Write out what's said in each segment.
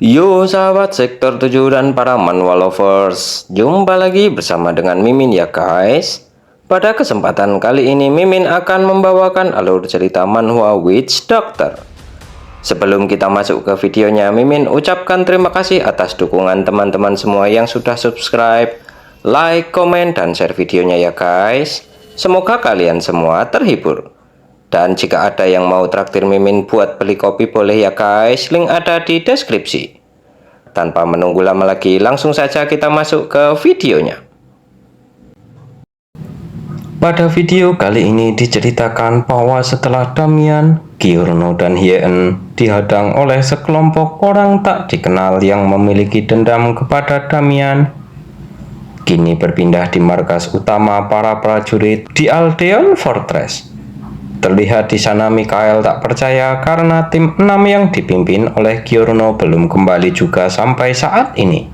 Yo sahabat sektor 7 dan para manhwa lovers, jumpa lagi bersama dengan Mimin ya guys. Pada kesempatan kali ini Mimin akan membawakan alur cerita manhwa Witch Doctor. Sebelum kita masuk ke videonya, Mimin ucapkan terima kasih atas dukungan teman-teman semua yang sudah subscribe, like, komen, dan share videonya ya guys. Semoga kalian semua terhibur. Dan jika ada yang mau traktir Mimin buat beli kopi boleh ya guys, link ada di deskripsi. Tanpa menunggu lama lagi, langsung saja kita masuk ke videonya. Pada video kali ini diceritakan bahwa setelah Damian, Giorno, dan Hien dihadang oleh sekelompok orang tak dikenal yang memiliki dendam kepada Damian, kini berpindah di markas utama para prajurit di Aldeon Fortress. Terlihat di sana Mikhail tak percaya karena tim 6 yang dipimpin oleh Giorno belum kembali juga sampai saat ini.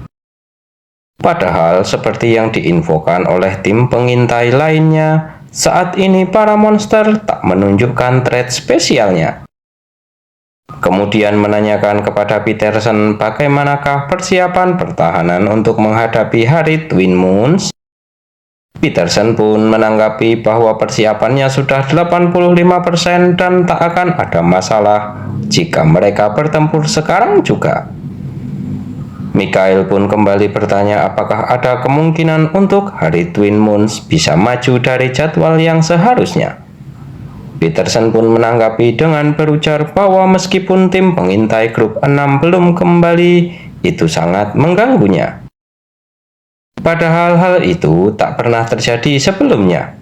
Padahal seperti yang diinfokan oleh tim pengintai lainnya, saat ini para monster tak menunjukkan trait spesialnya. Kemudian menanyakan kepada Peterson bagaimanakah persiapan pertahanan untuk menghadapi hari Twin Moons. Peterson pun menanggapi bahwa persiapannya sudah 85% dan tak akan ada masalah jika mereka bertempur sekarang juga. Mikhail pun kembali bertanya apakah ada kemungkinan untuk hari Twin Moons bisa maju dari jadwal yang seharusnya. Peterson pun menanggapi dengan berujar bahwa meskipun tim pengintai grup 6 belum kembali, itu sangat mengganggunya. Padahal hal itu tak pernah terjadi sebelumnya.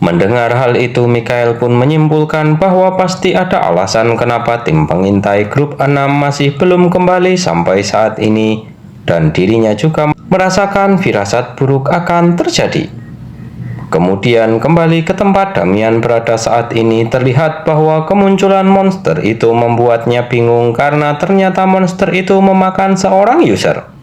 Mendengar hal itu, Mikhail pun menyimpulkan bahwa pasti ada alasan kenapa tim pengintai grup 6 masih belum kembali sampai saat ini, dan dirinya juga merasakan firasat buruk akan terjadi. Kemudian kembali ke tempat Damian berada saat ini, terlihat bahwa kemunculan monster itu membuatnya bingung karena ternyata monster itu memakan seorang user.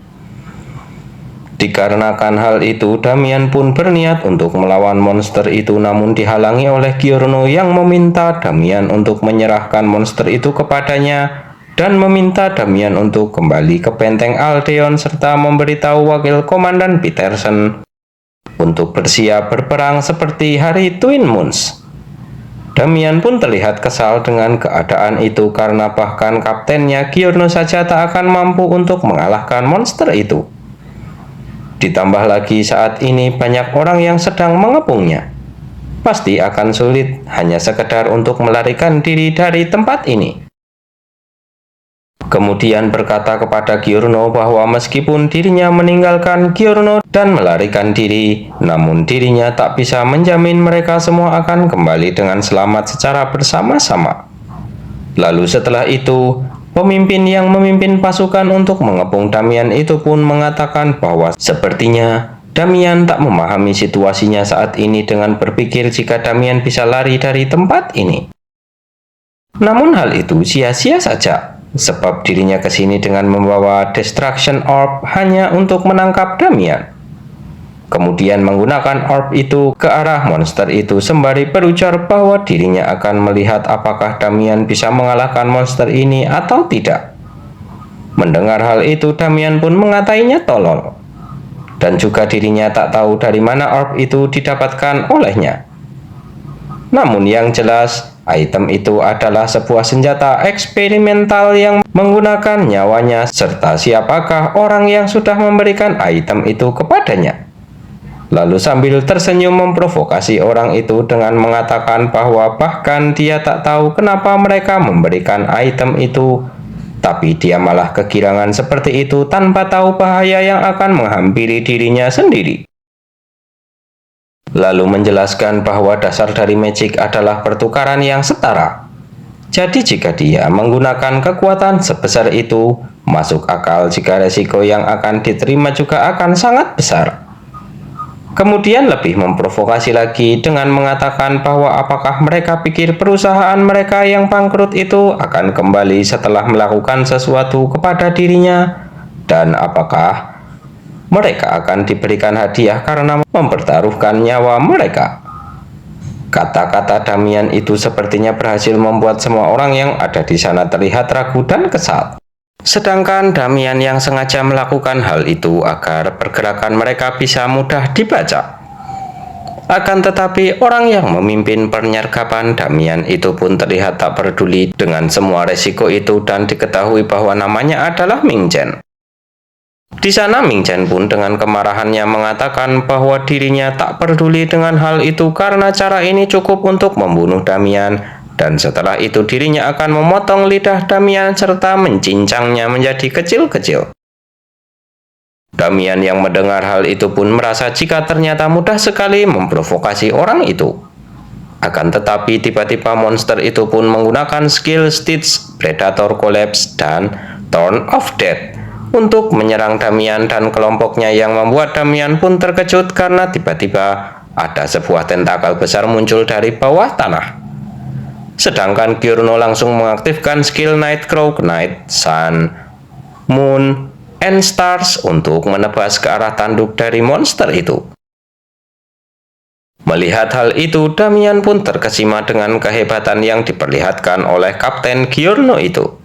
Dikarenakan hal itu, Damian pun berniat untuk melawan monster itu, namun dihalangi oleh Giorno yang meminta Damian untuk menyerahkan monster itu kepadanya dan meminta Damian untuk kembali ke benteng Aldeon serta memberitahu wakil komandan Peterson untuk bersiap berperang seperti hari Twin Moons. Damian pun terlihat kesal dengan keadaan itu karena bahkan kaptennya Giorno saja tak akan mampu untuk mengalahkan monster itu. Ditambah lagi saat ini banyak orang yang sedang mengepungnya. Pasti akan sulit hanya sekedar untuk melarikan diri dari tempat ini. Kemudian berkata kepada Giorno bahwa meskipun dirinya meninggalkan Giorno dan melarikan diri, namun dirinya tak bisa menjamin mereka semua akan kembali dengan selamat secara bersama-sama. Lalu setelah itu, pemimpin yang memimpin pasukan untuk mengepung Damian itu pun mengatakan bahwa sepertinya Damian tak memahami situasinya saat ini dengan berpikir jika Damian bisa lari dari tempat ini. Namun hal itu sia-sia saja, sebab dirinya ke sini dengan membawa Destruction Orb hanya untuk menangkap Damian. Kemudian menggunakan orb itu ke arah monster itu sembari berujar bahwa dirinya akan melihat apakah Damian bisa mengalahkan monster ini atau tidak. Mendengar hal itu, Damian pun mengatainya tolol. Dan juga dirinya tak tahu dari mana orb itu didapatkan olehnya. Namun yang jelas, item itu adalah sebuah senjata eksperimental yang menggunakan nyawanya serta siapakah orang yang sudah memberikan item itu kepadanya. Lalu sambil tersenyum memprovokasi orang itu dengan mengatakan bahwa bahkan dia tak tahu kenapa mereka memberikan item itu, tapi dia malah kegirangan seperti itu tanpa tahu bahaya yang akan menghampiri dirinya sendiri. Lalu menjelaskan bahwa dasar dari magic adalah pertukaran yang setara. Jadi jika dia menggunakan kekuatan sebesar itu, masuk akal jika resiko yang akan diterima juga akan sangat besar. Kemudian lebih memprovokasi lagi dengan mengatakan bahwa apakah mereka pikir perusahaan mereka yang bangkrut itu akan kembali setelah melakukan sesuatu kepada dirinya, dan apakah mereka akan diberikan hadiah karena mempertaruhkan nyawa mereka. Kata-kata Damian itu sepertinya berhasil membuat semua orang yang ada di sana terlihat ragu dan kesal. Sedangkan Damian yang sengaja melakukan hal itu agar pergerakan mereka bisa mudah dibaca. Akan tetapi orang yang memimpin penyergapan Damian itu pun terlihat tak peduli dengan semua resiko itu dan diketahui bahwa namanya adalah Ming Chen. Di sana Ming Chen pun dengan kemarahannya mengatakan bahwa dirinya tak peduli dengan hal itu karena cara ini cukup untuk membunuh Damian. Dan setelah itu dirinya akan memotong lidah Damian serta mencincangnya menjadi kecil-kecil. Damian yang mendengar hal itu pun merasa jika ternyata mudah sekali memprovokasi orang itu. Akan tetapi tiba-tiba monster itu pun menggunakan skill Stitch, Predator Collapse, dan Thorn of Death untuk menyerang Damian dan kelompoknya yang membuat Damian pun terkejut karena tiba-tiba ada sebuah tentakel besar muncul dari bawah tanah. Sedangkan Giorno langsung mengaktifkan skill Nightcrow, Night, Sun, Moon, and Stars untuk menebas ke arah tanduk dari monster itu. Melihat hal itu, Damian pun terkesima dengan kehebatan yang diperlihatkan oleh Kapten Giorno itu,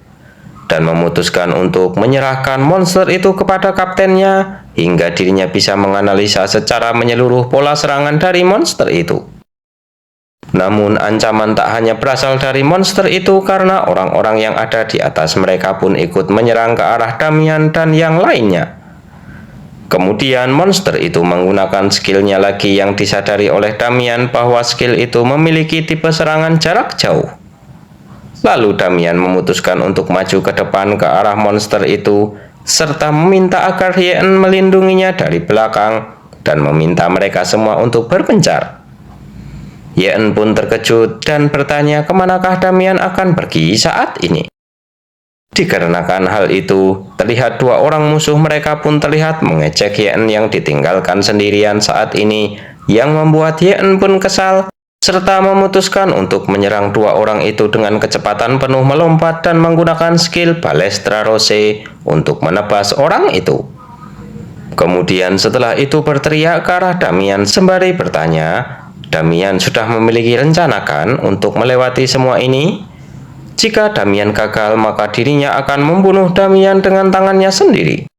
dan memutuskan untuk menyerahkan monster itu kepada kaptennya, hingga dirinya bisa menganalisa secara menyeluruh pola serangan dari monster itu. Namun ancaman tak hanya berasal dari monster itu karena orang-orang yang ada di atas mereka pun ikut menyerang ke arah Damian dan yang lainnya. Kemudian monster itu menggunakan skillnya lagi yang disadari oleh Damian bahwa skill itu memiliki tipe serangan jarak jauh. Lalu Damian memutuskan untuk maju ke depan ke arah monster itu serta meminta agar Hien melindunginya dari belakang dan meminta mereka semua untuk berpencar. Hien pun terkejut dan bertanya kemanakah Damian akan pergi saat ini. Dikarenakan hal itu, terlihat dua orang musuh mereka pun terlihat mengecek Hien yang ditinggalkan sendirian saat ini, yang membuat Hien pun kesal, serta memutuskan untuk menyerang dua orang itu dengan kecepatan penuh melompat dan menggunakan skill Balestra Rose untuk menebas orang itu. Kemudian setelah itu berteriak ke arah Damian sembari bertanya, Damian sudah memiliki rencana kan untuk melewati semua ini? Jika Damian gagal, maka dirinya akan membunuh Damian dengan tangannya sendiri.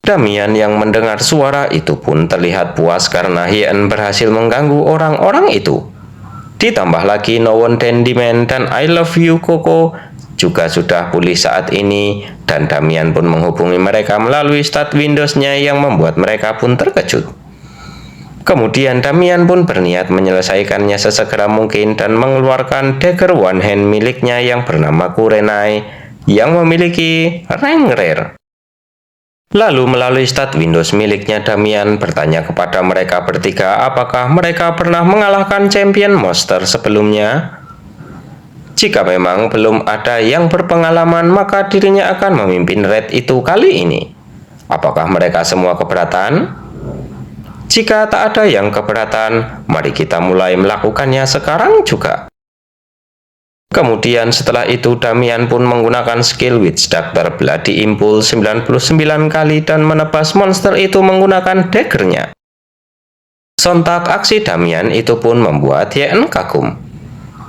Damian yang mendengar suara itu pun terlihat puas karena Hien berhasil mengganggu orang-orang itu. Ditambah lagi No One Dandyman dan I Love You Coco juga sudah pulih saat ini, dan Damian pun menghubungi mereka melalui stat Windows-nya yang membuat mereka pun terkejut. Kemudian Damian pun berniat menyelesaikannya sesegera mungkin dan mengeluarkan dagger one hand miliknya yang bernama Kurenai yang memiliki rank rare. Lalu melalui stat Windows miliknya Damian bertanya kepada mereka bertiga apakah mereka pernah mengalahkan champion monster sebelumnya. Jika memang belum ada yang berpengalaman, maka dirinya akan memimpin raid itu kali ini. Apakah mereka semua keberatan? Jika tak ada yang keberatan, mari kita mulai melakukannya sekarang juga. Kemudian setelah itu Damian pun menggunakan skill Witch Doctor Bloody Impulse 99 kali dan menebas monster itu menggunakan daggernya. Sontak aksi Damian itu pun membuat Hien kagum.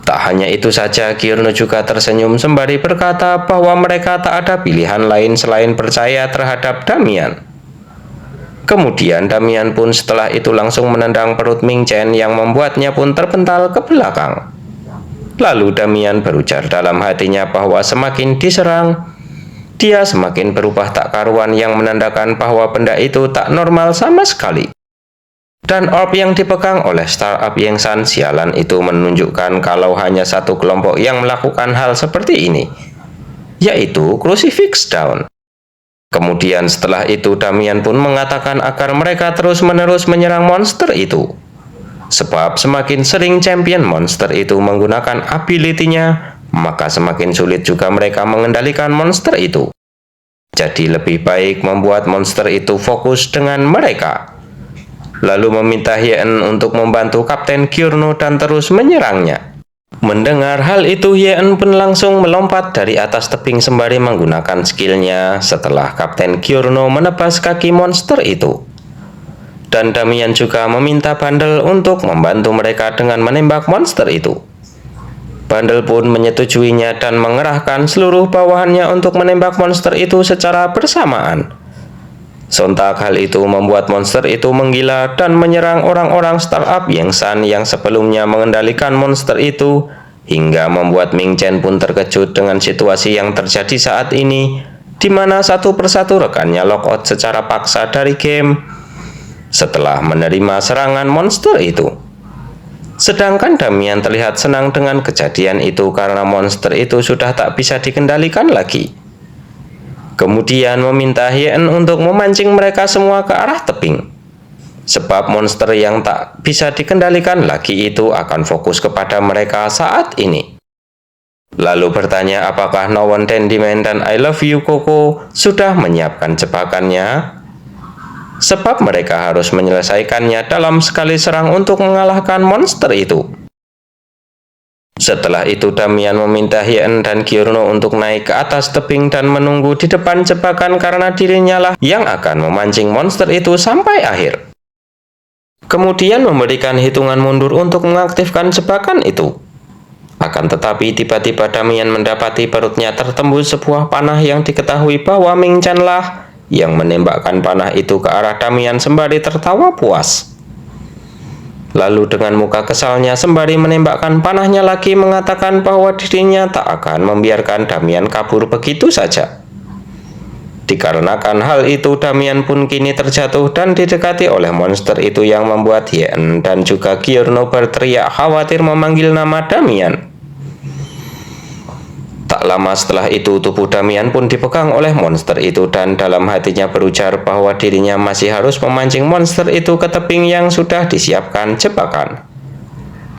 Tak hanya itu saja, Giorno juga tersenyum sembari berkata bahwa mereka tak ada pilihan lain selain percaya terhadap Damian. Kemudian Damian pun setelah itu langsung menendang perut Ming Chen yang membuatnya pun terpental ke belakang. Lalu Damian berujar dalam hatinya bahwa semakin diserang, dia semakin berubah tak karuan yang menandakan bahwa benda itu tak normal sama sekali. Dan orb yang dipegang oleh startup Yang San sialan itu menunjukkan kalau hanya satu kelompok yang melakukan hal seperti ini, yaitu Crucifix Down. Kemudian setelah itu Damian pun mengatakan agar mereka terus-menerus menyerang monster itu. Sebab semakin sering champion monster itu menggunakan ability-nya, maka semakin sulit juga mereka mengendalikan monster itu. Jadi lebih baik membuat monster itu fokus dengan mereka. Lalu meminta Hien untuk membantu Kapten Giorno dan terus menyerangnya. Mendengar hal itu, Hien pun langsung melompat dari atas tebing sembari menggunakan skillnya setelah Kapten Giorno menebas kaki monster itu. Dan Damian juga meminta Bandel untuk membantu mereka dengan menembak monster itu. Bandel pun menyetujuinya dan mengerahkan seluruh bawahannya untuk menembak monster itu secara bersamaan. Sontak hal itu membuat monster itu menggila dan menyerang orang-orang startup Yangsan yang sebelumnya mengendalikan monster itu, hingga membuat Ming Chen pun terkejut dengan situasi yang terjadi saat ini, di mana satu persatu rekannya lockout secara paksa dari game setelah menerima serangan monster itu. Sedangkan Damian terlihat senang dengan kejadian itu karena monster itu sudah tak bisa dikendalikan lagi. Kemudian meminta Hien untuk memancing mereka semua ke arah tebing, sebab monster yang tak bisa dikendalikan lagi itu akan fokus kepada mereka saat ini. Lalu bertanya apakah No One Candyman dan I Love You Coco sudah menyiapkan jebakannya, sebab mereka harus menyelesaikannya dalam sekali serang untuk mengalahkan monster itu. Setelah itu Damian meminta Hien dan Giorno untuk naik ke atas tebing dan menunggu di depan jebakan karena dirinya lah yang akan memancing monster itu sampai akhir. Kemudian memberikan hitungan mundur untuk mengaktifkan jebakan itu. Akan tetapi tiba-tiba Damian mendapati perutnya tertembus sebuah panah yang diketahui bahwa Ming Chen lah yang menembakkan panah itu ke arah Damian sembari tertawa puas. Lalu dengan muka kesalnya sembari menembakkan panahnya lagi mengatakan bahwa dirinya tak akan membiarkan Damian kabur begitu saja. Dikarenakan hal itu Damian pun kini terjatuh dan didekati oleh monster itu yang membuat Hien dan juga Giorno berteriak khawatir memanggil nama Damian. Tak lama setelah itu tubuh Damian pun dipegang oleh monster itu dan dalam hatinya berujar bahwa dirinya masih harus memancing monster itu ke tebing yang sudah disiapkan jebakan.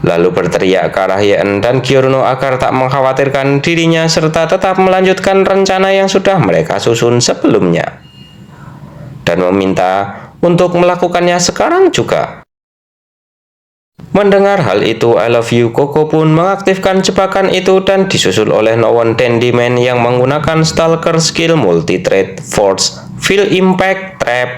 Lalu berteriak ke arah Hien dan Giorno agar tak mengkhawatirkan dirinya serta tetap melanjutkan rencana yang sudah mereka susun sebelumnya, dan meminta untuk melakukannya sekarang juga. Mendengar hal itu, I Love You Coco pun mengaktifkan jebakan itu dan disusul oleh No One Candyman yang menggunakan Stalker skill Multi-Threat Force Field Impact Trap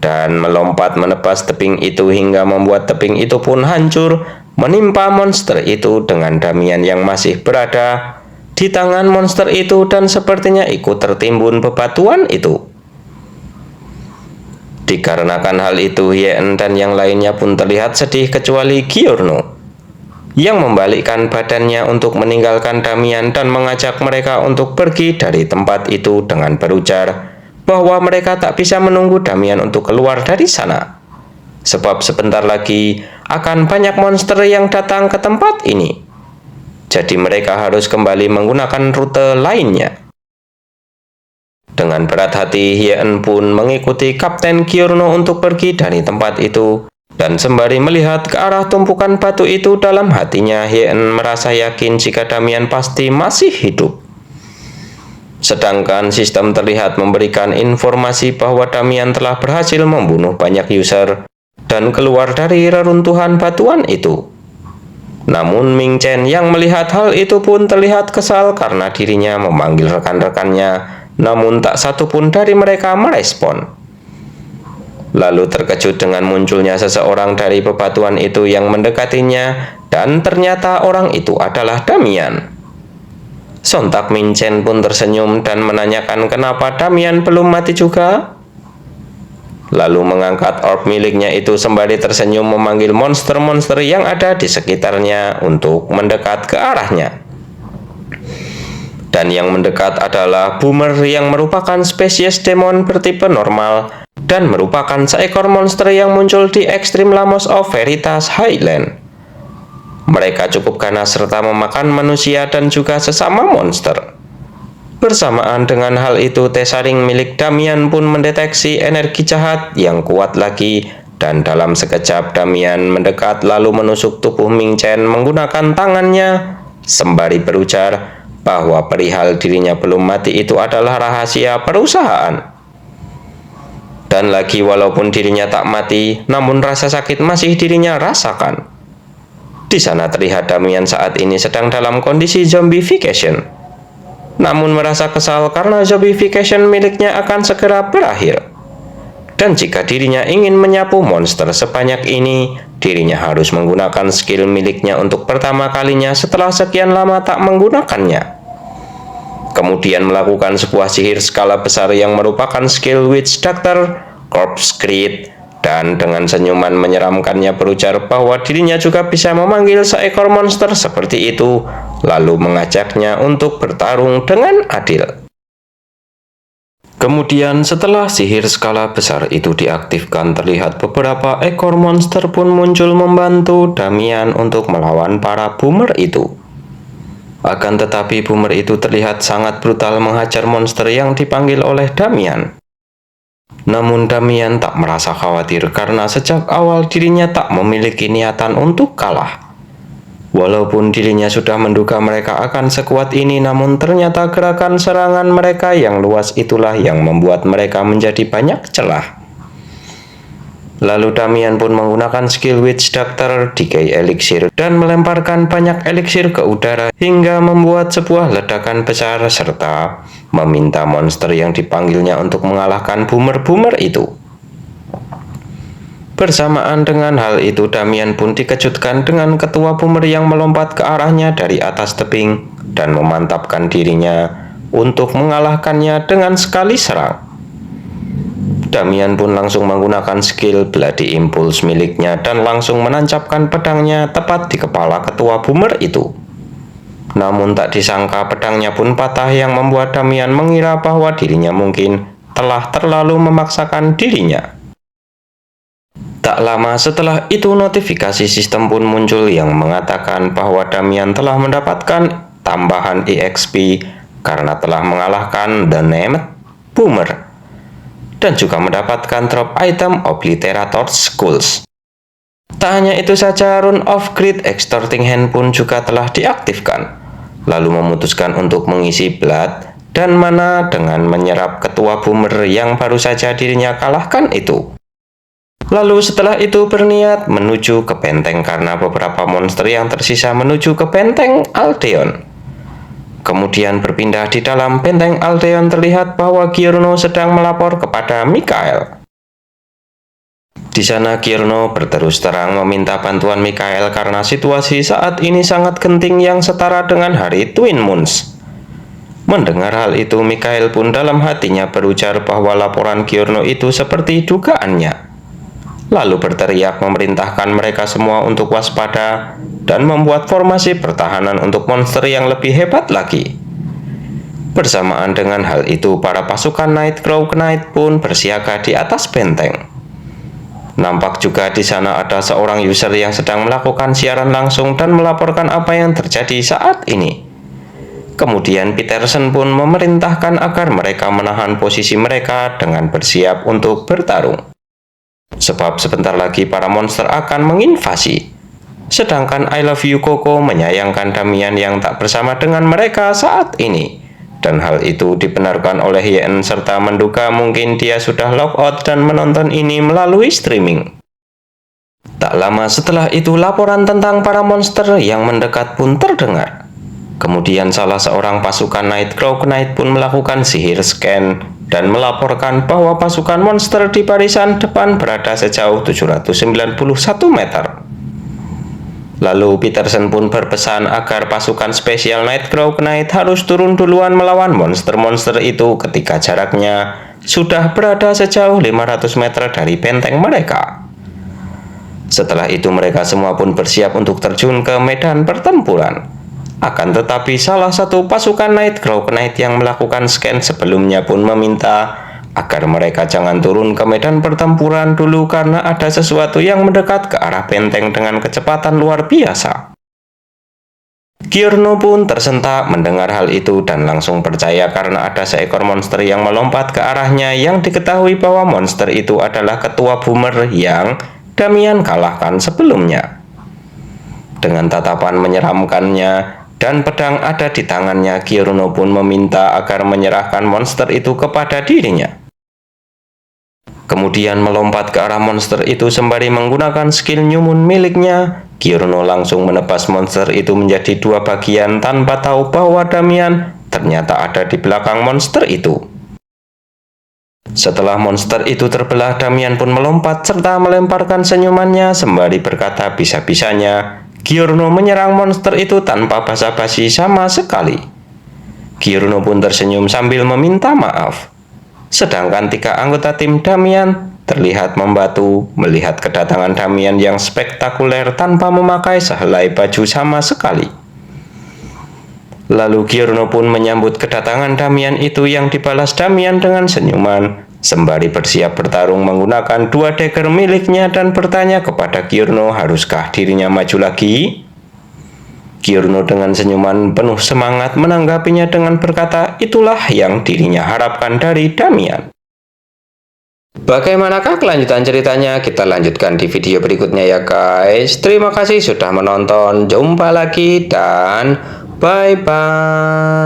dan melompat menebas tebing itu hingga membuat tebing itu pun hancur menimpa monster itu dengan Damian yang masih berada di tangan monster itu dan sepertinya ikut tertimbun bebatuan itu. Dikarenakan hal itu, Hien dan yang lainnya pun terlihat sedih kecuali Giorno, yang membalikkan badannya untuk meninggalkan Damian dan mengajak mereka untuk pergi dari tempat itu dengan berujar bahwa mereka tak bisa menunggu Damian untuk keluar dari sana, sebab sebentar lagi akan banyak monster yang datang ke tempat ini. Jadi mereka harus kembali menggunakan rute lainnya. Dengan berat hati, Hien pun mengikuti Kapten Giorno untuk pergi dari tempat itu, dan sembari melihat ke arah tumpukan batu itu dalam hatinya, Hien merasa yakin jika Damian pasti masih hidup. Sedangkan sistem terlihat memberikan informasi bahwa Damian telah berhasil membunuh banyak user dan keluar dari reruntuhan batuan itu. Namun Ming Chen yang melihat hal itu pun terlihat kesal karena dirinya memanggil rekan-rekannya, namun tak satu pun dari mereka merespon. Lalu terkejut dengan munculnya seseorang dari bebatuan itu yang mendekatinya, dan ternyata orang itu adalah Damian. Sontak Ming Chen pun tersenyum dan menanyakan kenapa Damian belum mati juga. Lalu mengangkat orb miliknya itu sembari tersenyum memanggil monster-monster yang ada di sekitarnya untuk mendekat ke arahnya. Dan yang mendekat adalah Boomer yang merupakan spesies demon bertipe normal dan merupakan seekor monster yang muncul di Extreme Lamos of Veritas Highland. Mereka cukup ganas serta memakan manusia dan juga sesama monster. Bersamaan dengan hal itu, Tesaring milik Damian pun mendeteksi energi jahat yang kuat lagi, dan dalam sekejap Damian mendekat lalu menusuk tubuh Ming Chen menggunakan tangannya sembari berujar bahwa perihal dirinya belum mati itu adalah rahasia perusahaan. Dan lagi walaupun dirinya tak mati, namun rasa sakit masih dirinya rasakan. Di sana terlihat Damian saat ini sedang dalam kondisi zombification, namun merasa kesal karena zombification miliknya akan segera berakhir. Dan jika dirinya ingin menyapu monster sebanyak ini, dirinya harus menggunakan skill miliknya untuk pertama kalinya setelah sekian lama tak menggunakannya. Kemudian melakukan sebuah sihir skala besar yang merupakan skill Witch Doctor, Corpse Creed, dan dengan senyuman menyeramkannya berujar bahwa dirinya juga bisa memanggil seekor monster seperti itu, lalu mengajaknya untuk bertarung dengan adil. Kemudian setelah sihir skala besar itu diaktifkan, terlihat beberapa ekor monster pun muncul membantu Damian untuk melawan para boomer itu. Akan tetapi boomer itu terlihat sangat brutal menghajar monster yang dipanggil oleh Damian. Namun Damian tak merasa khawatir karena sejak awal dirinya tak memiliki niatan untuk kalah. Walaupun dirinya sudah menduga mereka akan sekuat ini, namun ternyata gerakan serangan mereka yang luas itulah yang membuat mereka menjadi banyak celah. Lalu Damian pun menggunakan skill Witch Doctor, Decay Elixir, dan melemparkan banyak eliksir ke udara hingga membuat sebuah ledakan besar serta meminta monster yang dipanggilnya untuk mengalahkan boomer-boomer itu. Bersamaan dengan hal itu, Damian pun dikejutkan dengan ketua boomer yang melompat ke arahnya dari atas tebing dan memantapkan dirinya untuk mengalahkannya dengan sekali serang. Damian pun langsung menggunakan skill Bloody Impulse miliknya dan langsung menancapkan pedangnya tepat di kepala ketua boomer itu. Namun tak disangka pedangnya pun patah yang membuat Damian mengira bahwa dirinya mungkin telah terlalu memaksakan dirinya. Tak lama setelah itu notifikasi sistem pun muncul yang mengatakan bahwa Damian telah mendapatkan tambahan EXP karena telah mengalahkan The Named Boomer dan juga mendapatkan drop item Obliterator's Skulls. Tak hanya itu saja, Rune of Greed Extorting Hand pun juga telah diaktifkan, lalu memutuskan untuk mengisi blood dan mana dengan menyerap ketua boomer yang baru saja dirinya kalahkan itu. Lalu setelah itu berniat menuju ke benteng karena beberapa monster yang tersisa menuju ke benteng Aldeon. Kemudian berpindah di dalam benteng Aldeon, terlihat bahwa Giorno sedang melapor kepada Mikael. Di sana Giorno berterus terang meminta bantuan Mikael karena situasi saat ini sangat genting yang setara dengan hari Twin Moons. Mendengar hal itu, Mikael pun dalam hatinya berujar bahwa laporan Giorno itu seperti dugaannya. Lalu berteriak memerintahkan mereka semua untuk waspada dan membuat formasi pertahanan untuk monster yang lebih hebat lagi. Bersamaan dengan hal itu, para pasukan Nightcrow Knight pun bersiaga di atas benteng. Nampak juga di sana ada seorang user yang sedang melakukan siaran langsung dan melaporkan apa yang terjadi saat ini. Kemudian Peterson pun memerintahkan agar mereka menahan posisi mereka dengan bersiap untuk bertarung. Sebab sebentar lagi para monster akan menginvasi. Sedangkan I Love You Coco menyayangkan Damian yang tak bersama dengan mereka saat ini. Dan hal itu dibenarkan oleh Yen serta menduga mungkin dia sudah logout dan menonton ini melalui streaming. Tak lama setelah itu laporan tentang para monster yang mendekat pun terdengar. Kemudian salah seorang pasukan Nightcrow Knight pun melakukan sihir scan dan melaporkan bahwa pasukan monster di barisan depan berada sejauh 791 meter. Lalu Peterson pun berpesan agar pasukan spesial Nightcrow Knight harus turun duluan melawan monster-monster itu ketika jaraknya sudah berada sejauh 500 meter dari benteng mereka. Setelah itu mereka semua pun bersiap untuk terjun ke medan pertempuran. Akan tetapi salah satu pasukan Nightcrow Knight yang melakukan scan sebelumnya pun meminta agar mereka jangan turun ke medan pertempuran dulu karena ada sesuatu yang mendekat ke arah benteng dengan kecepatan luar biasa. Giorno pun tersentak mendengar hal itu dan langsung percaya karena ada seekor monster yang melompat ke arahnya yang diketahui bahwa monster itu adalah ketua boomer yang Damian kalahkan sebelumnya. Dengan tatapan menyeramkannya dan pedang ada di tangannya, Giorno pun meminta agar menyerahkan monster itu kepada dirinya. Kemudian melompat ke arah monster itu sembari menggunakan skill New Moon miliknya. Giorno langsung menebas monster itu menjadi dua bagian tanpa tahu bahwa Damian ternyata ada di belakang monster itu. Setelah monster itu terbelah, Damian pun melompat serta melemparkan senyumannya sembari berkata bisa-bisanya Giorno menyerang monster itu tanpa basa-basi sama sekali. Giorno pun tersenyum sambil meminta maaf. Sedangkan 3 anggota tim Damian terlihat membatu melihat kedatangan Damian yang spektakuler tanpa memakai sehelai baju sama sekali. Lalu Giorno pun menyambut kedatangan Damian itu yang dibalas Damian dengan senyuman, sembari bersiap bertarung menggunakan 2 dagger miliknya dan bertanya kepada Giorno haruskah dirinya maju lagi? Giorno dengan senyuman penuh semangat menanggapinya dengan berkata itulah yang dirinya harapkan dari Damian. Bagaimanakah kelanjutan ceritanya? Kita lanjutkan di video berikutnya ya guys. Terima kasih sudah menonton. Jumpa lagi dan bye-bye.